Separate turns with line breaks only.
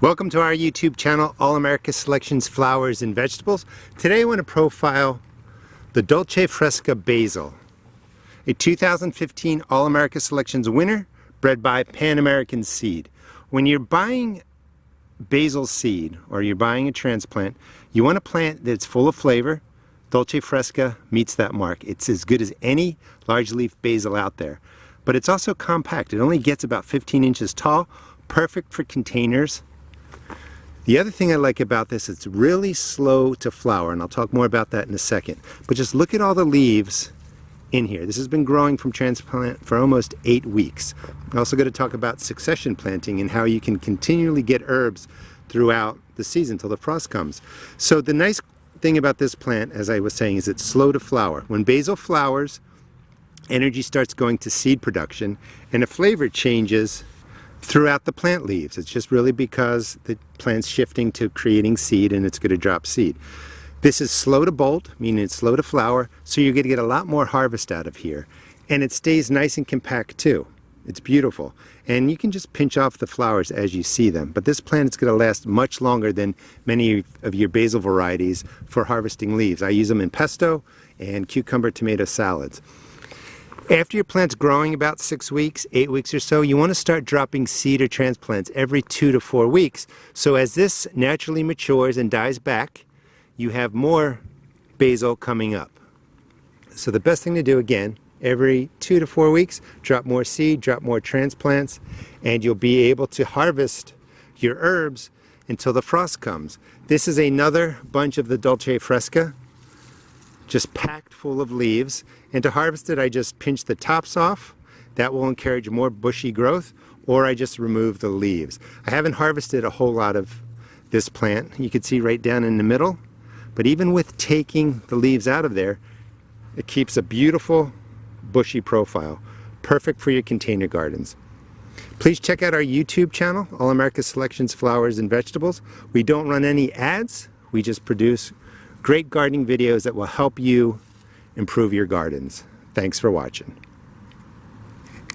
Welcome to our YouTube channel, All America Selections Flowers and Vegetables. Today I want to profile the Dolce Fresca Basil, a 2015 All America Selections winner bred by Pan American Seed. When you're buying basil seed or you're buying a transplant, you want a plant that's full of flavor. Dolce Fresca meets that mark. It's as good as any large leaf basil out there. But it's also compact. It only gets about 15 inches tall, perfect for containers. The other thing I like about this, it's really slow to flower, and I'll talk more about that in a second. But just look at all the leaves in here. This has been growing from transplant for almost 8 weeks. I'm also going to talk about succession planting and how you can continually get herbs throughout the season till the frost comes. So the nice thing about this plant, as I was saying, is it's slow to flower. When basil flowers, energy starts going to seed production, and the flavor changes throughout the plant leaves. It's just really because the plant's shifting to creating seed and it's going to drop seed. This is slow to bolt, meaning it's slow to flower, so you're going to get a lot more harvest out of here. And it stays nice and compact too. It's beautiful. And you can just pinch off the flowers as you see them. But this plant is going to last much longer than many of your basil varieties for harvesting leaves. I use them in pesto and cucumber tomato salads. After your plant's growing about 6 weeks, 8 weeks or so, you want to start dropping seed or transplants every 2 to 4 weeks. So as this naturally matures and dies back, you have more basil coming up. So the best thing to do, again, every 2 to 4 weeks, drop more seed, drop more transplants, and you'll be able to harvest your herbs until the frost comes. This is another bunch of the Dolce Fresca, just packed full of leaves. And to harvest it, I just pinch the tops off. That will encourage more bushy growth, or I just remove the leaves. I haven't harvested a whole lot of this plant. You can see right down in the middle. But even with taking the leaves out of there, it keeps a beautiful bushy profile, perfect for your container gardens. Please check out our YouTube channel, All America Selections Flowers and Vegetables. We don't run any ads. We just produce great gardening videos that will help you improve your gardens. Thanks for watching.